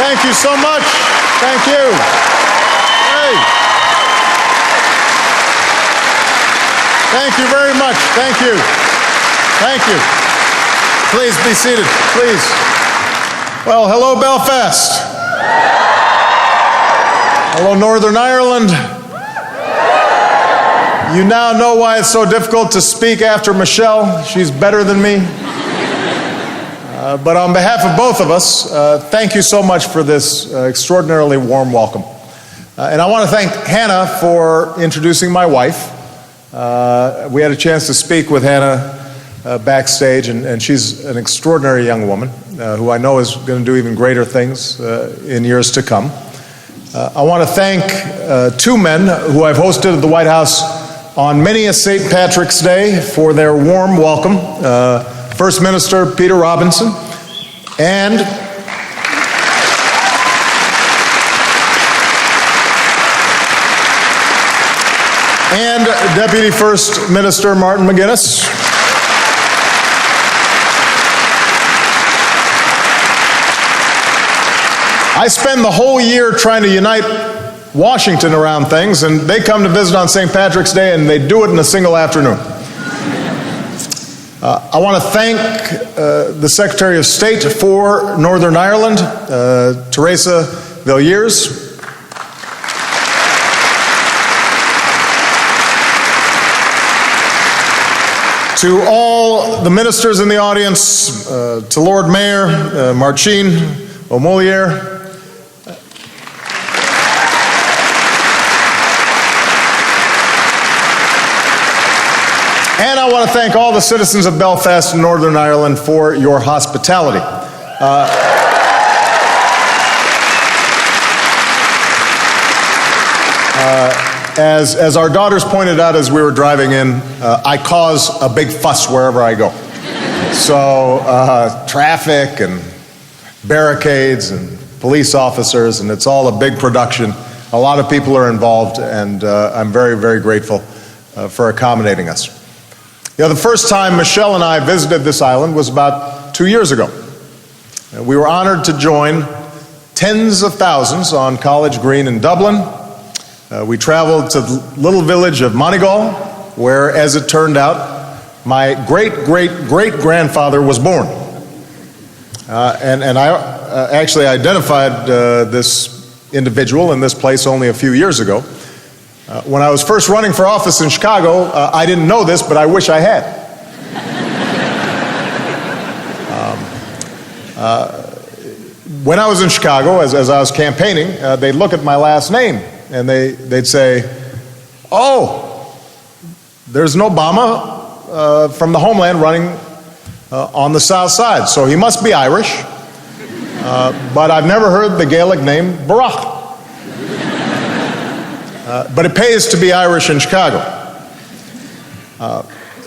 Thank you so much. Thank you. Hey. Thank you very much. Thank you. Thank you. Please be seated, please. Well, hello, Belfast. Hello, Northern Ireland. You now know why it's so difficult to speak after Michelle. She's better than me. But on behalf of both of us, thank you so much for this extraordinarily warm welcome. And I want to thank Hannah for introducing my wife. We had a chance to speak with Hannah backstage, and she's an extraordinary young woman who I know is going to do even greater things in years to come. I want to thank two men who I've hosted at the White House on many a St. Patrick's Day for their warm welcome. First Minister Peter Robinson and Deputy First Minister Martin McGuinness. I spend the whole year trying to unite Washington around things, and they come to visit on St. Patrick's Day, and they do it in a single afternoon. I want to thank the Secretary of State for Northern Ireland, Teresa Villiers. To all the ministers in the audience, to Lord Mayor Marcin O'Mulier, and I want to thank all the citizens of Belfast and Northern Ireland for your hospitality. As our daughters pointed out as we were driving in, I cause a big fuss wherever I go. So traffic and barricades and police officers, and it's all a big production. A lot of people are involved, and I'm very, very grateful for accommodating us. You know, the first time Michelle and I visited this island was about 2 years ago. We were honored to join tens of thousands on College Green in Dublin. We traveled to the little village of Moneygall, where, as it turned out, my great-great-great-grandfather was born. And I actually identified this individual in this place only a few years ago. When I was first running for office in Chicago, I didn't know this, but I wish I had. When I was in Chicago, as I was campaigning, they'd look at my last name, and they'd say, "Oh, there's an Obama from the homeland running on the South Side, so he must be Irish, but I've never heard the Gaelic name Barack." But it pays to be Irish in Chicago.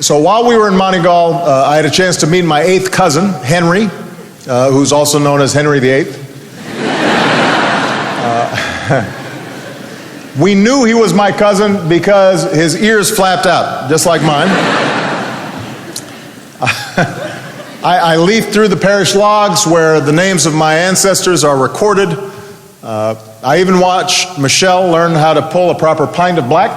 So while we were in Moneygall, I had a chance to meet my 8th cousin, Henry, who's also known as Henry VIII. We knew he was my cousin because his ears flapped out, just like mine. I leafed through the parish logs where the names of my ancestors are recorded. I even watched Michelle learn how to pull a proper pint of black.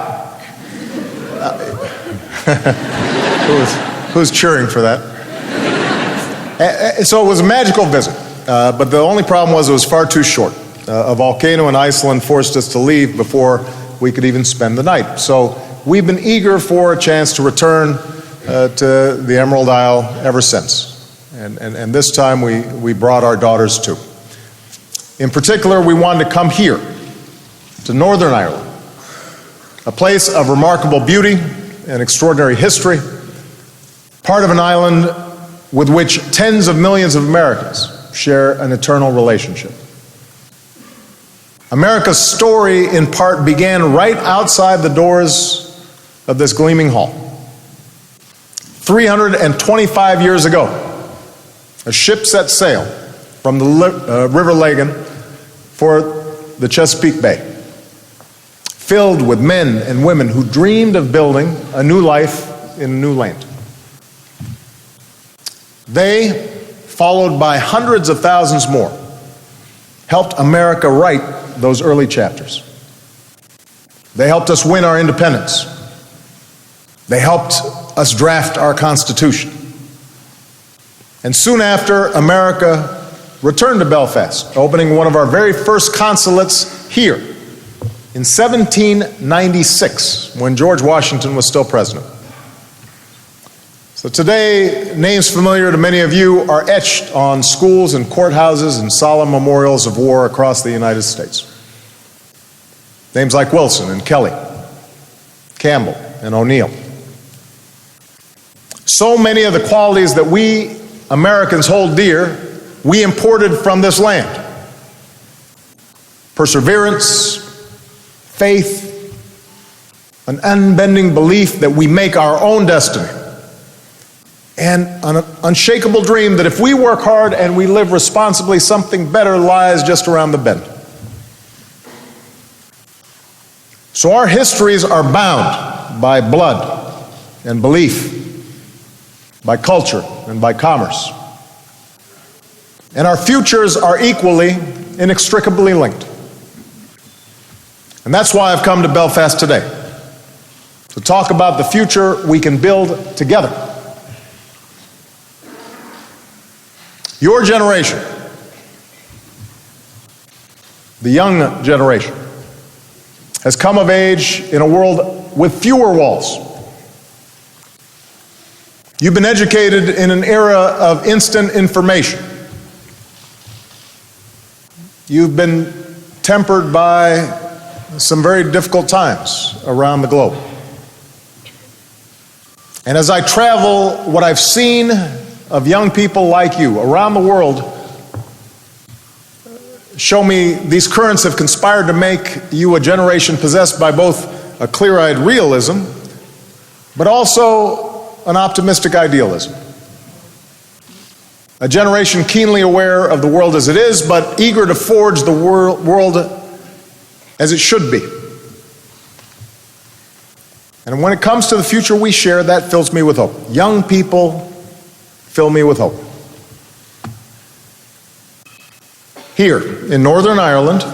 Who's cheering for that? So it was a magical visit, but the only problem was it was far too short. A volcano in Iceland forced us to leave before we could even spend the night. So we've been eager for a chance to return to the Emerald Isle ever since. And this time we brought our daughters too. In particular, we wanted to come here, to Northern Ireland, a place of remarkable beauty and extraordinary history, part of an island with which tens of millions of Americans share an eternal relationship. America's story, in part, began right outside the doors of this gleaming hall. 325 years ago, a ship set sail from the River Lagan for the Chesapeake Bay, filled with men and women who dreamed of building a new life in a new land. They, followed by hundreds of thousands more, helped America write those early chapters. They helped us win our independence. They helped us draft our Constitution. And soon after, America returned to Belfast, opening one of our very first consulates here in 1796, when George Washington was still president. So today, names familiar to many of you are etched on schools and courthouses and solemn memorials of war across the United States. Names like Wilson and Kelly, Campbell and O'Neill. So many of the qualities that we Americans hold dear, we imported from this land. Perseverance, faith, an unbending belief that we make our own destiny, and an unshakable dream that if we work hard and we live responsibly, something better lies just around the bend. So our histories are bound by blood and belief, by culture and by commerce. And our futures are equally, inextricably linked. And that's why I've come to Belfast today, to talk about the future we can build together. Your generation, the young generation, has come of age in a world with fewer walls. You've been educated in an era of instant information. You've been tempered by some very difficult times around the globe. And as I travel, what I've seen of young people like you around the world show me these currents have conspired to make you a generation possessed by both a clear-eyed realism, but also an optimistic idealism. A generation keenly aware of the world as it is, but eager to forge the world as it should be. And when it comes to the future we share, that fills me with hope. Young people fill me with hope. Here in Northern Ireland,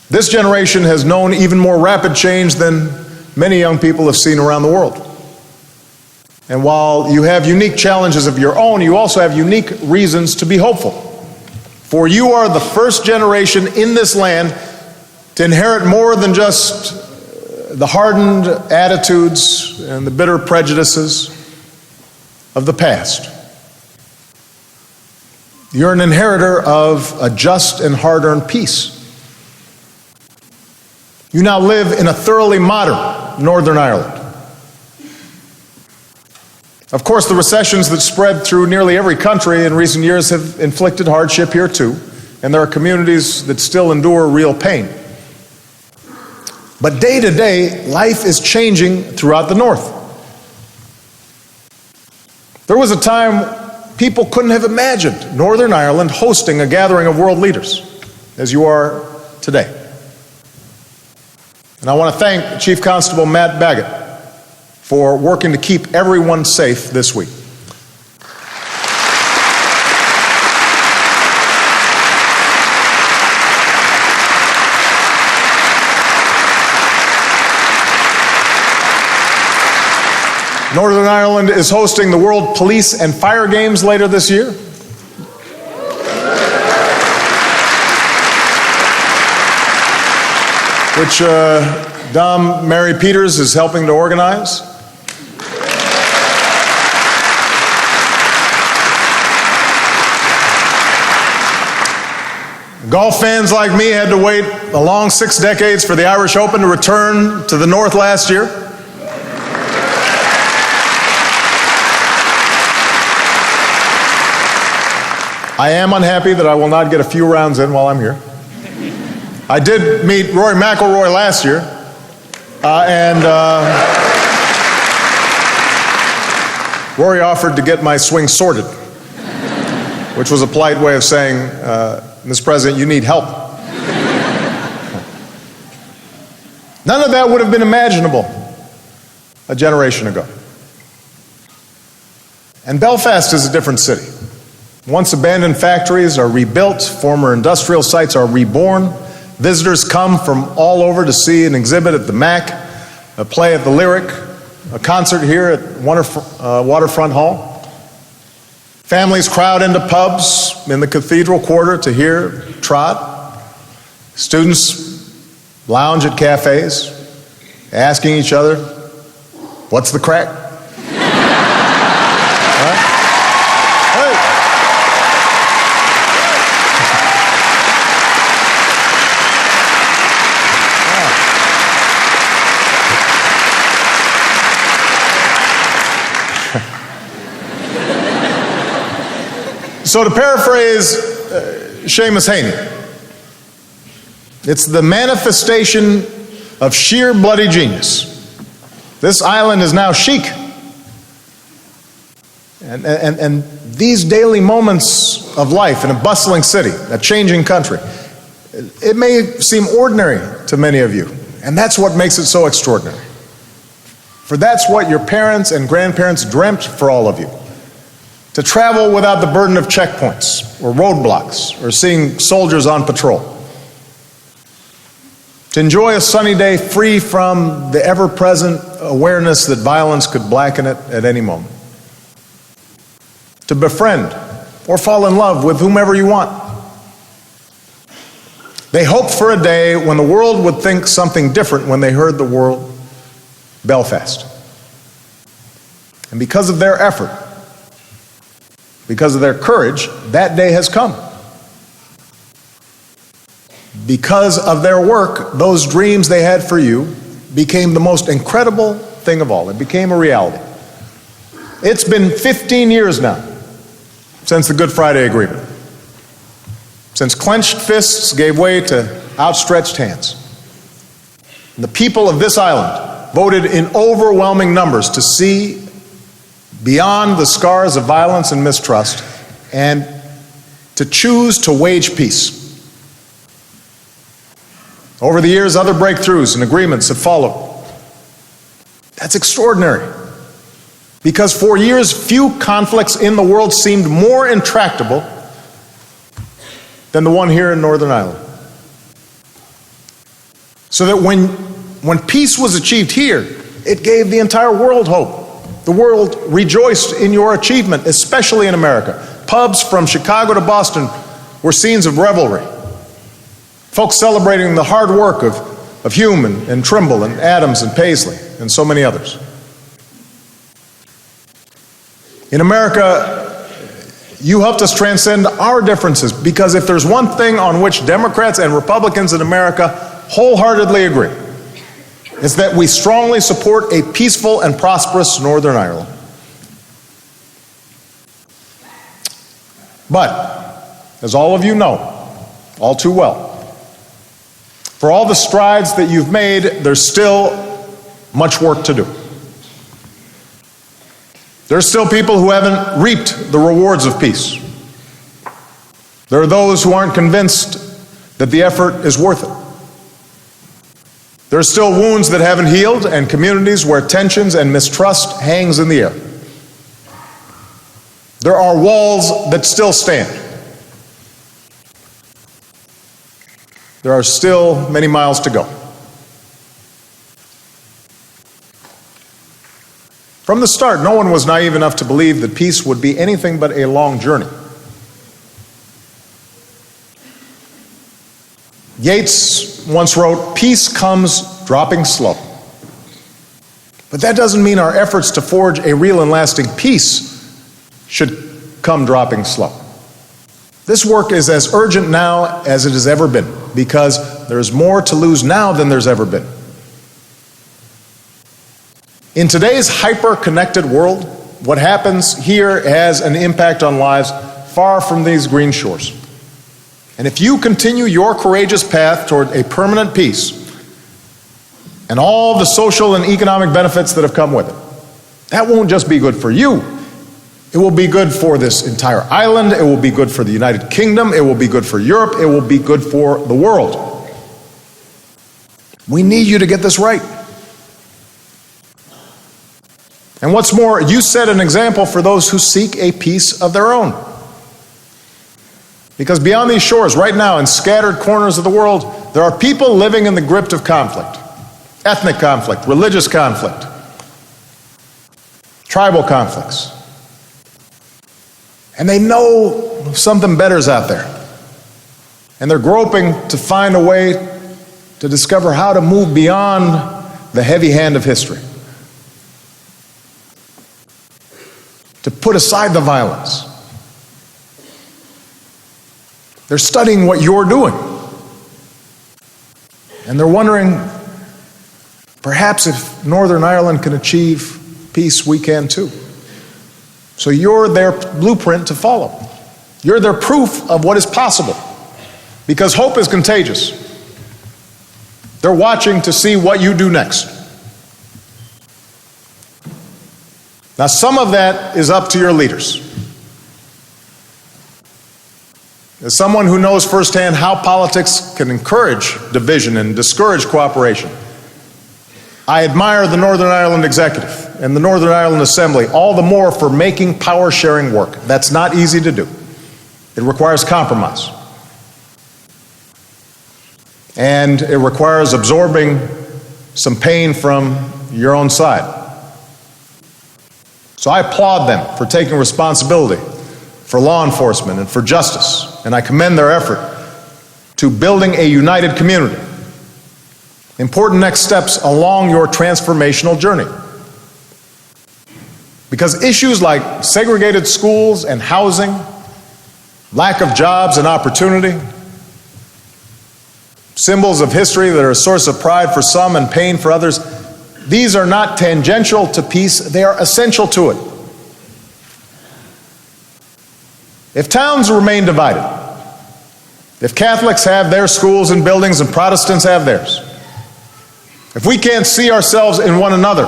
this generation has known even more rapid change than many young people have seen around the world. And while you have unique challenges of your own, you also have unique reasons to be hopeful. For you are the first generation in this land to inherit more than just the hardened attitudes and the bitter prejudices of the past. You're an inheritor of a just and hard-earned peace. You now live in a thoroughly modern Northern Ireland. Of course, the recessions that spread through nearly every country in recent years have inflicted hardship here too, and there are communities that still endure real pain. But day to day, life is changing throughout the North. There was a time people couldn't have imagined Northern Ireland hosting a gathering of world leaders, as you are today. And I want to thank Chief Constable Matt Baggett for working to keep everyone safe this week. Northern Ireland is hosting the World Police and Fire Games later this year. Which Dom Mary Peters is helping to organize. Golf fans like me had to wait a long 6 decades for the Irish Open to return to the North last year. I am unhappy that I will not get a few rounds in while I'm here. I did meet Rory McIlroy last year, and Rory offered to get my swing sorted, which was a polite way of saying, Mr. President, you need help. None of that would have been imaginable a generation ago. And Belfast is a different city. Once abandoned factories are rebuilt, former industrial sites are reborn. Visitors come from all over to see an exhibit at the MAC, a play at the Lyric, a concert here at Waterfront Hall. Families crowd into pubs in the Cathedral Quarter to hear Trot. Students lounge at cafes, asking each other, "What's the crack?" Right? Hey. So to paraphrase Seamus Heaney, it's the manifestation of sheer bloody genius. This island is now chic. And these daily moments of life in a bustling city, a changing country, it may seem ordinary to many of you, and that's what makes it so extraordinary. For that's what your parents and grandparents dreamt for all of you. To travel without the burden of checkpoints or roadblocks or seeing soldiers on patrol. To enjoy a sunny day free from the ever-present awareness that violence could blacken it at any moment. To befriend or fall in love with whomever you want. They hoped for a day when the world would think something different when they heard the word Belfast. And because of their effort, because of their courage, that day has come. Because of their work, those dreams they had for you became the most incredible thing of all. It became a reality. It's been 15 years now since the Good Friday Agreement, since clenched fists gave way to outstretched hands. And the people of this island voted in overwhelming numbers to see beyond the scars of violence and mistrust, and to choose to wage peace. Over the years, other breakthroughs and agreements have followed. That's extraordinary, because for years, few conflicts in the world seemed more intractable than the one here in Northern Ireland. So that when peace was achieved here, it gave the entire world hope. The world rejoiced in your achievement, especially in America. Pubs from Chicago to Boston were scenes of revelry. Folks celebrating the hard work of Hume and Trimble and Adams and Paisley and so many others. In America, you helped us transcend our differences, because if there's one thing on which Democrats and Republicans in America wholeheartedly agree, is that we strongly support a peaceful and prosperous Northern Ireland. But, as all of you know, all too well, for all the strides that you've made, there's still much work to do. There's still people who haven't reaped the rewards of peace. There are those who aren't convinced that the effort is worth it. There are still wounds that haven't healed, and communities where tensions and mistrust hangs in the air. There are walls that still stand. There are still many miles to go. From the start, no one was naive enough to believe that peace would be anything but a long journey. Yeats once wrote, "Peace comes dropping slow." But that doesn't mean our efforts to forge a real and lasting peace should come dropping slow. This work is as urgent now as it has ever been, because there's more to lose now than there's ever been. In today's hyper-connected world, what happens here has an impact on lives far from these green shores. And if you continue your courageous path toward a permanent peace and all the social and economic benefits that have come with it, that won't just be good for you. It will be good for this entire island. It will be good for the United Kingdom. It will be good for Europe. It will be good for the world. We need you to get this right. And what's more, you set an example for those who seek a peace of their own. Because beyond these shores, right now, in scattered corners of the world, there are people living in the grip of conflict. Ethnic conflict, religious conflict, tribal conflicts. And they know something better's out there. And they're groping to find a way to discover how to move beyond the heavy hand of history. To put aside the violence. They're studying what you're doing. And they're wondering, perhaps if Northern Ireland can achieve peace, we can too. So you're their blueprint to follow. You're their proof of what is possible. Because hope is contagious. They're watching to see what you do next. Now, some of that is up to your leaders. As someone who knows firsthand how politics can encourage division and discourage cooperation, I admire the Northern Ireland Executive and the Northern Ireland Assembly all the more for making power sharing work. That's not easy to do. It requires compromise. And it requires absorbing some pain from your own side. So I applaud them for taking responsibility for law enforcement and for justice, and I commend their effort to building a united community. Important next steps along your transformational journey. Because issues like segregated schools and housing, lack of jobs and opportunity, symbols of history that are a source of pride for some and pain for others, these are not tangential to peace, they are essential to it. If towns remain divided, if Catholics have their schools and buildings and Protestants have theirs, if we can't see ourselves in one another,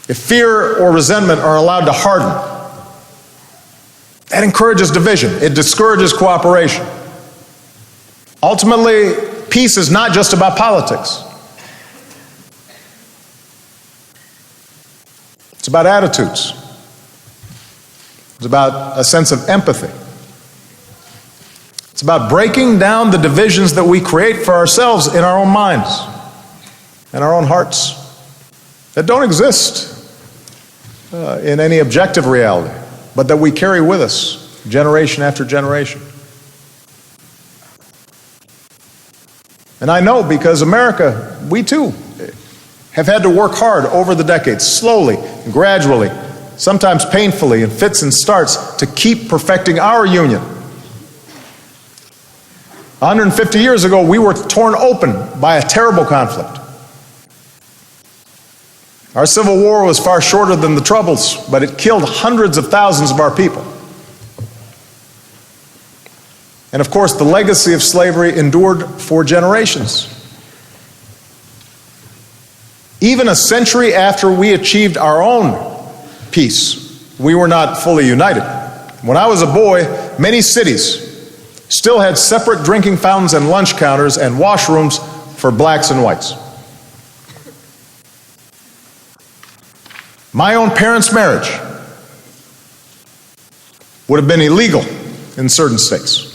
if fear or resentment are allowed to harden, that encourages division. It discourages cooperation. Ultimately, peace is not just about politics. It's about attitudes. It's about a sense of empathy. It's about breaking down the divisions that we create for ourselves in our own minds and our own hearts that don't exist in any objective reality, but that we carry with us generation after generation. And I know because America, we too, have had to work hard over the decades, slowly, gradually, sometimes painfully, in fits and starts, to keep perfecting our union. 150 years ago, we were torn open by a terrible conflict. Our Civil War was far shorter than the Troubles, but it killed hundreds of thousands of our people. And of course, the legacy of slavery endured for generations. Even a century after we achieved our own peace, we were not fully united. When I was a boy, many cities still had separate drinking fountains and lunch counters and washrooms for blacks and whites. My own parents' marriage would have been illegal in certain states.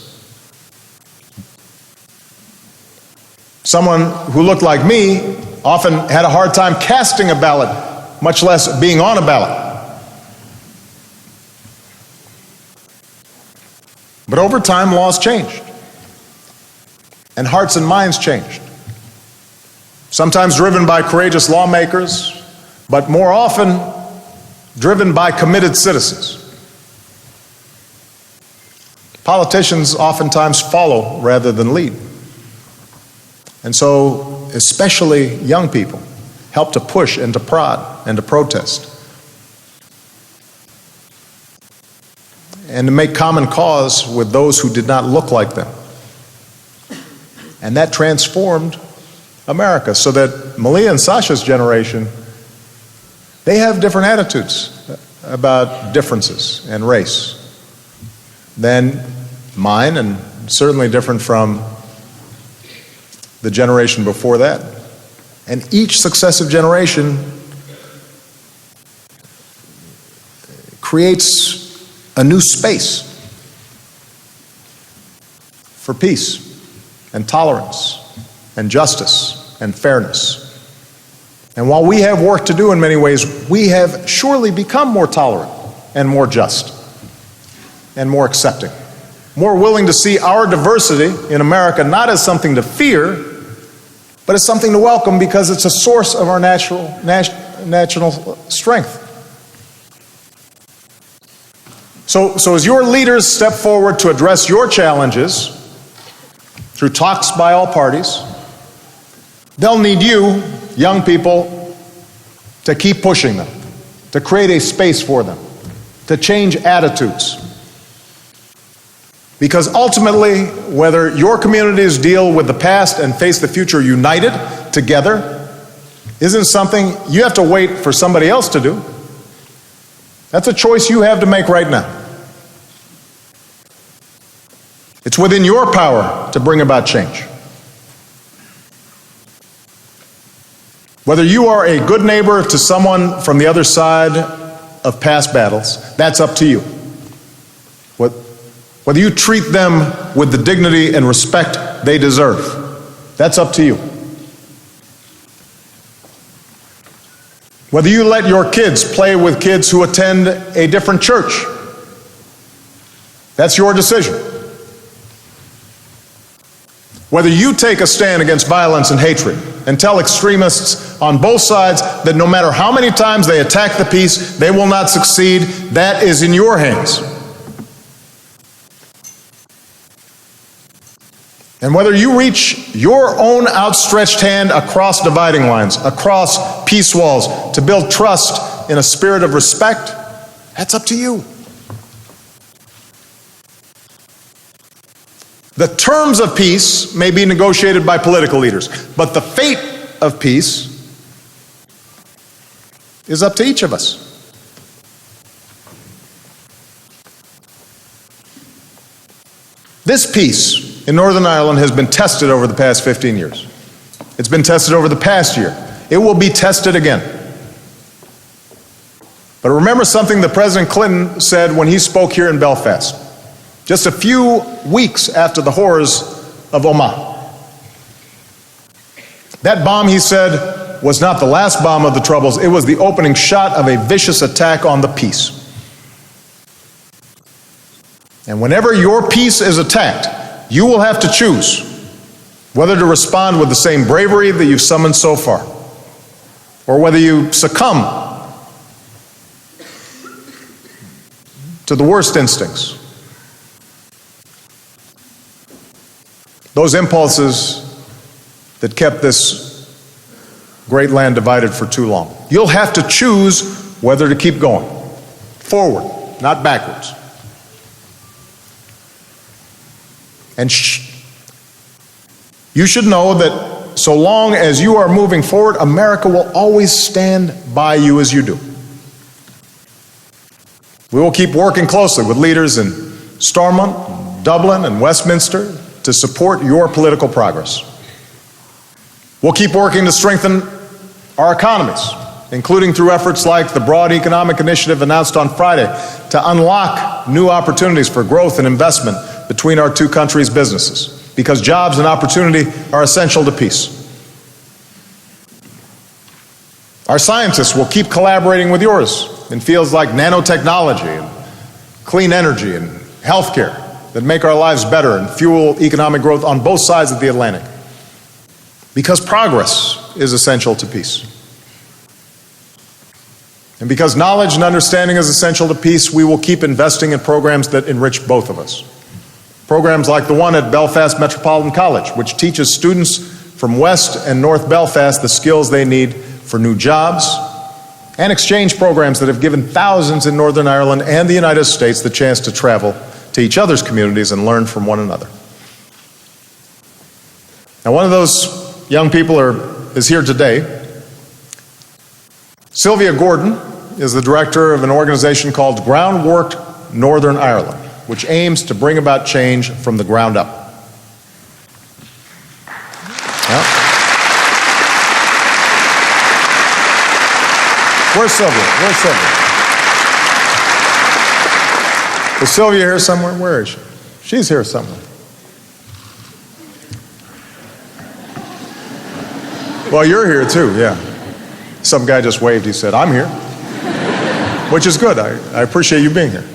Someone who looked like me often had a hard time casting a ballot, much less being on a ballot. But over time, laws changed, and hearts and minds changed. Sometimes driven by courageous lawmakers, but more often driven by committed citizens. Politicians oftentimes follow rather than lead. And so, especially young people, help to push and to prod and to protest. And to make common cause with those who did not look like them. And that transformed America, so that Malia and Sasha's generation, they have different attitudes about differences and race than mine, and certainly different from the generation before that. And each successive generation creates a new space for peace and tolerance and justice and fairness. And while we have work to do in many ways, we have surely become more tolerant and more just and more accepting, more willing to see our diversity in America not as something to fear, but as something to welcome because it's a source of our national strength. So as your leaders step forward to address your challenges through talks by all parties, they'll need you, young people, to keep pushing them, to create a space for them, to change attitudes. Because ultimately, whether your communities deal with the past and face the future united, together, isn't something you have to wait for somebody else to do. That's a choice you have to make right now. It's within your power to bring about change. Whether you are a good neighbor to someone from the other side of past battles, that's up to you. Whether you treat them with the dignity and respect they deserve, that's up to you. Whether you let your kids play with kids who attend a different church, that's your decision. Whether you take a stand against violence and hatred and tell extremists on both sides that no matter how many times they attack the peace, they will not succeed, that is in your hands. And whether you reach your own outstretched hand across dividing lines, across peace walls, to build trust in a spirit of respect, that's up to you. The terms of peace may be negotiated by political leaders, but the fate of peace is up to each of us. This peace in Northern Ireland has been tested over the past 15 years. It's been tested over the past year. It will be tested again. But remember something that President Clinton said when he spoke here in Belfast, just a few weeks after the horrors of Omagh. That bomb, he said, was not the last bomb of the Troubles. It was the opening shot of a vicious attack on the peace. And whenever your peace is attacked, you will have to choose whether to respond with the same bravery that you've summoned so far, or whether you succumb to the worst instincts. Those impulses that kept this great land divided for too long. You'll have to choose whether to keep going. Forward, not backwards. And you should know that so long as you are moving forward, America will always stand by you as you do. We will keep working closely with leaders in Stormont, Dublin, and Westminster to support your political progress. We'll keep working to strengthen our economies, including through efforts like the broad economic initiative announced on Friday to unlock new opportunities for growth and investment between our two countries' businesses, because jobs and opportunity are essential to peace. Our scientists will keep collaborating with yours in fields like nanotechnology and clean energy and healthcare that make our lives better and fuel economic growth on both sides of the Atlantic. Because progress is essential to peace. And because knowledge and understanding is essential to peace, we will keep investing in programs that enrich both of us. Programs like the one at Belfast Metropolitan College, which teaches students from West and North Belfast the skills they need for new jobs, and exchange programs that have given thousands in Northern Ireland and the United States the chance to travel to each other's communities and learn from one another. Now, one of those young people is here today. Sylvia Gordon is the director of an organization called Groundwork Northern Ireland, which aims to bring about change from the ground up. Yeah. Where's Sylvia? Is Sylvia here somewhere? Where is she? She's here somewhere. Well, you're here too, yeah. Some guy just waved, he said, I'm here. Which is good, I appreciate you being here.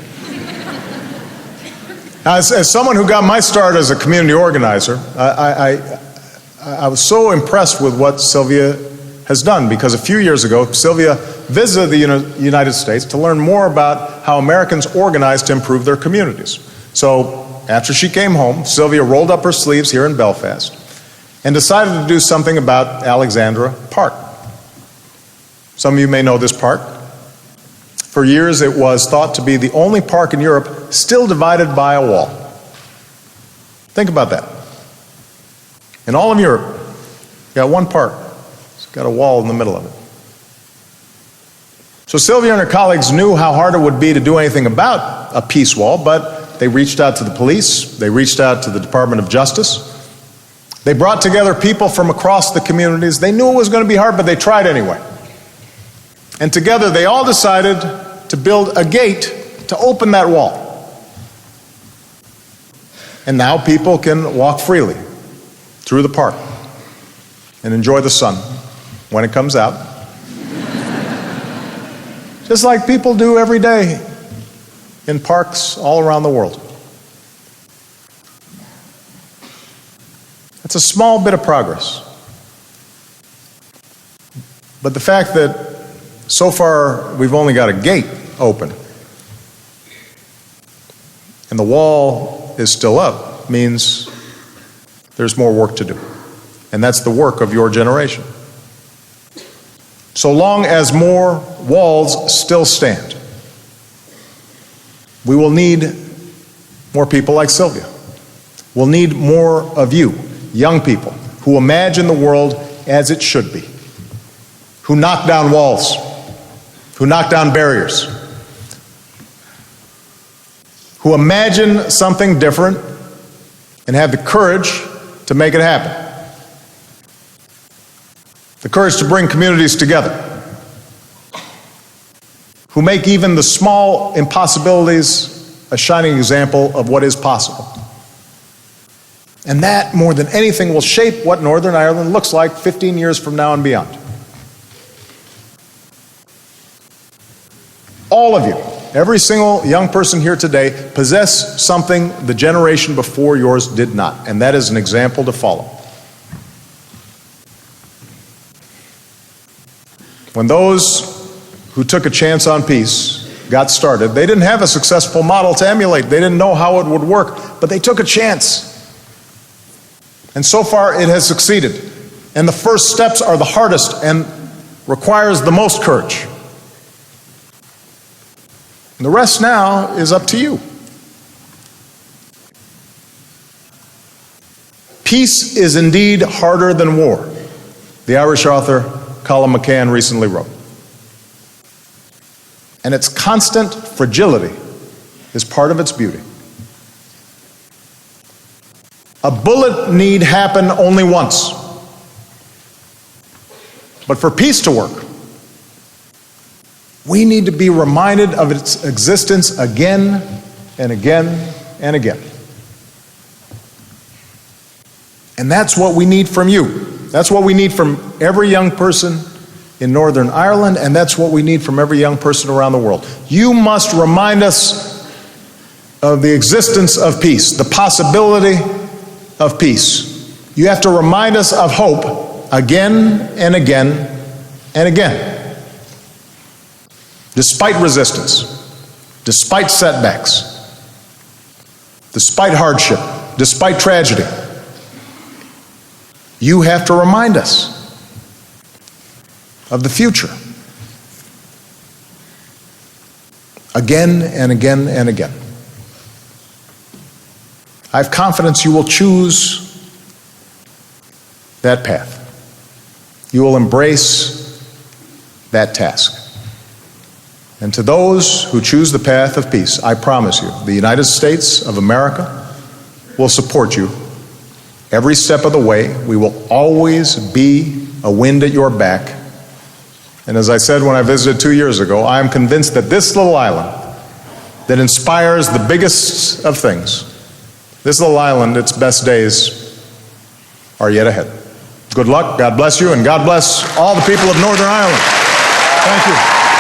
As someone who got my start as a community organizer, I was so impressed with what Sylvia has done, because a few years ago, Sylvia visited the United States to learn more about how Americans organize to improve their communities. So after she came home, Sylvia rolled up her sleeves here in Belfast and decided to do something about Alexandra Park. Some of you may know this park. For years, it was thought to be the only park in Europe still divided by a wall. Think about that. In all of Europe, you got one park. It's got a wall in the middle of it. So Sylvia and her colleagues knew how hard it would be to do anything about a peace wall, but they reached out to the police, they reached out to the Department of Justice. They brought together people from across the communities. They knew it was going to be hard, but they tried anyway. And together they all decided to build a gate to open that wall. And now people can walk freely through the park and enjoy the sun when it comes out. Just like people do every day in parks all around the world. It's a small bit of progress. But the fact that so far we've only got a gate open and the wall is still up means there's more work to do. And that's the work of your generation. So long as more walls still stand, we will need more people like Sylvia. We'll need more of you, young people, who imagine the world as it should be, who knock down walls, who knock down barriers, who imagine something different and have the courage to make it happen. The courage to bring communities together, who make even the small impossibilities a shining example of what is possible. And that, more than anything, will shape what Northern Ireland looks like 15 years from now and beyond. All of you, every single young person here today, possess something the generation before yours did not, and that is an example to follow. When those who took a chance on peace got started, they didn't have a successful model to emulate. They didn't know how it would work, but they took a chance. And so far it has succeeded. And the first steps are the hardest and requires the most courage. And the rest now is up to you. Peace is indeed harder than war, the Irish author Colin McCann recently wrote. And its constant fragility is part of its beauty. A bullet need happen only once. But for peace to work, we need to be reminded of its existence again and again and again. And that's what we need from you. That's what we need from every young person in Northern Ireland, and that's what we need from every young person around the world. You must remind us of the existence of peace, the possibility of peace. You have to remind us of hope again and again and again. Despite resistance, despite setbacks, despite hardship, despite tragedy, you have to remind us of the future. Again and again and again. I have confidence you will choose that path. You will embrace that task. And to those who choose the path of peace, I promise you, the United States of America will support you every step of the way. We will always be a wind at your back. And as I said when I visited 2 years ago, I am convinced that this little island that inspires the biggest of things. This little island, its best days are yet ahead. Good luck, God bless you, and God bless all the people of Northern Ireland. Thank you.